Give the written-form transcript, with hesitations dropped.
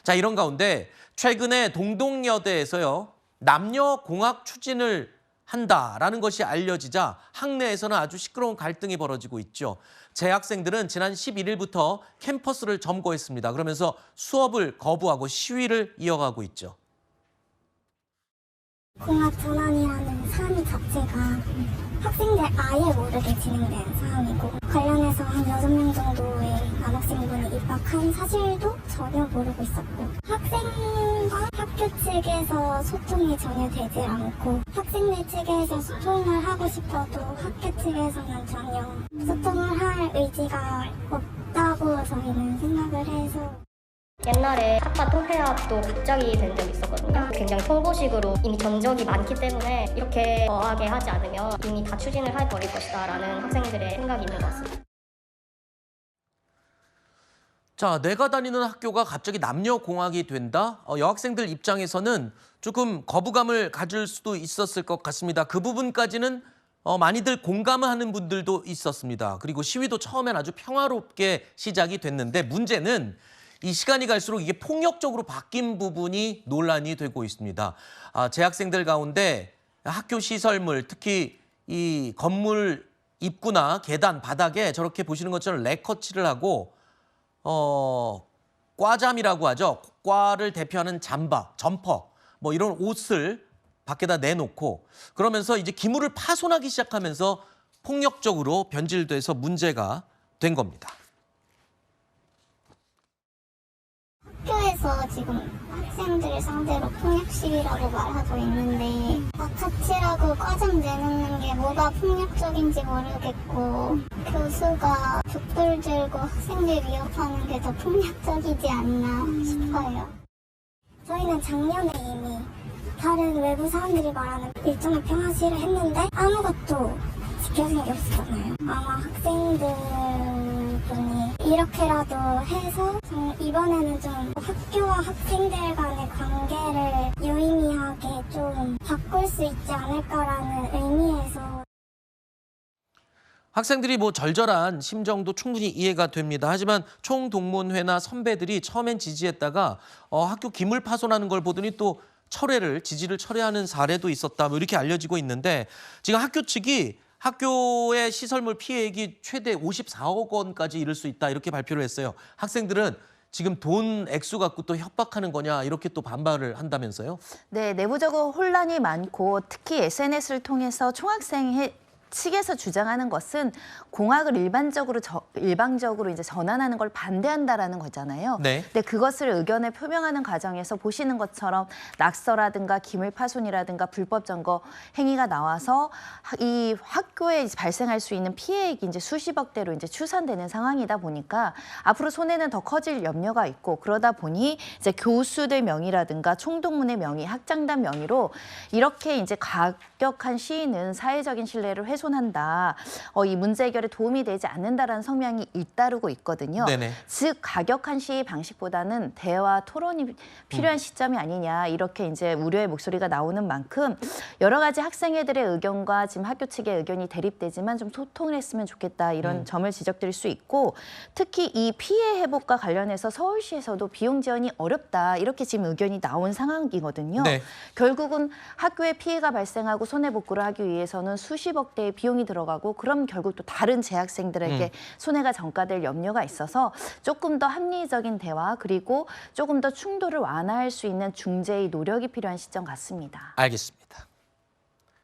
자, 이런 가운데 최근에 동덕여대에서요, 남녀공학 추진을 한다라는 것이 알려지자 학내에서는 아주 시끄러운 갈등이 벌어지고 있죠. 재학생들은 지난 11일부터 캠퍼스를 점거했습니다. 그러면서 수업을 거부하고 시위를 이어가고 있죠. 공학 전환이라는 사안 자체가 학생들 아예 모르게 진행된 사항이고, 관련해서 한 6명 정도의 남학생분이 입학한 사실도 전혀 모르고 있었고, 학생과 학교 측에서 소통이 전혀 되지 않고, 학생들 측에서 소통을 하고 싶어도 학교 측에서는 전혀 소통을 할 의지가 없다고 저희는 생각을 해서. 옛날에 학과 통폐합도 갑자기 된 적이 있었거든요. 굉장히 통보식으로 이미 전적이 많기 때문에 이렇게 거하게 하지 않으면 이미 다 추진을 해버릴 것이다 라는 학생들의 생각이 있는 것 같습니다. 자, 내가 다니는 학교가 갑자기 남녀공학이 된다? 여학생들 입장에서는 조금 거부감을 가질 수도 있었을 것 같습니다. 그 부분까지는 많이들 공감을 하는 분들도 있었습니다. 그리고 시위도 처음엔 아주 평화롭게 시작이 됐는데, 문제는 이 시간이 갈수록 이게 폭력적으로 바뀐 부분이 논란이 되고 있습니다. 재학생들 가운데 학교 시설물, 특히 이 건물 입구나 계단, 바닥에 저렇게 보시는 것처럼 레커칠을 하고 과잠이라고 하죠. 과를 대표하는 잠바, 점퍼, 뭐 이런 옷을 밖에다 내놓고, 그러면서 이제 기물을 파손하기 시작하면서 폭력적으로 변질돼서 문제가 된 겁니다. 학교에서 지금 학생들을 상대로 폭력 시위라고 말하고 있는데, 레커칠하고 과장 내놓는 게 뭐가 폭력적인지 모르겠고, 교수가 촛불 들고 학생들 위협하는 게 더 폭력적이지 않나 싶어요. 저희는 작년에 이미 다른 외부 사람들이 말하는 일종의 평화 시위를 했는데 아무것도 지켜진 게 없었잖아요. 아마 학생들분이 이렇게라도 해서 이번에는 좀 학교와 학생들 간의 관계를 유의미하게 좀 바꿀 수 있지 않을까라는 의미에서. 학생들이 뭐 절절한 심정도 충분히 이해가 됩니다. 하지만 총동문회나 선배들이 처음엔 지지했다가 학교 기물 파손하는 걸 보더니 또 지지를 철회하는 사례도 있었다, 뭐 이렇게 알려지고 있는데, 지금 학교 측이 학교의 시설물 피해액이 최대 54억 원까지 이를 수 있다, 이렇게 발표를 했어요. 학생들은 지금 돈 액수 갖고 또 협박하는 거냐, 이렇게 또 반발을 한다면서요? 네, 내부적으로 혼란이 많고, 특히 SNS를 통해서 총학생 측에서 주장하는 것은 공학을 일방적으로 이제 전환하는 걸 반대한다라는 거잖아요. 네. 근데 그것을 의견을 표명하는 과정에서 보시는 것처럼 낙서라든가 기물 파손이라든가 불법 점거 행위가 나와서 이 학교에 발생할 수 있는 피해액이 이제 수십억대로 이제 추산되는 상황이다 보니까 앞으로 손해는 더 커질 염려가 있고, 그러다 보니 이제 교수들 명의라든가 총동문회 명의, 학장단 명의로 이렇게 이제 과격한 시위는 사회적인 신뢰를 훼손한다. 이 문제 해결에 도움이 되지 않는다라는 성명이 잇따르고 있거든요. 네네. 즉 과격한 시위 방식보다는 대화, 토론이 필요한 시점이 아니냐, 이렇게 이제 우려의 목소리가 나오는 만큼 여러 가지 학생회들의 의견과 지금 학교 측의 의견이 대립되지만 좀 소통을 했으면 좋겠다, 이런 점을 지적드릴 수 있고, 특히 이 피해 회복과 관련해서 서울시에서도 비용 지원이 어렵다, 이렇게 지금 의견이 나온 상황이거든요. 네. 결국은 학교에 피해가 발생하고 손해복구를 하기 위해서는 수십억 대의 비용이 들어가고, 그럼 결국 또 다른 재학생들에게 손해가 전가될 염려가 있어서 조금 더 합리적인 대화, 그리고 조금 더 충돌을 완화할 수 있는 중재의 노력이 필요한 시점 같습니다. 알겠습니다.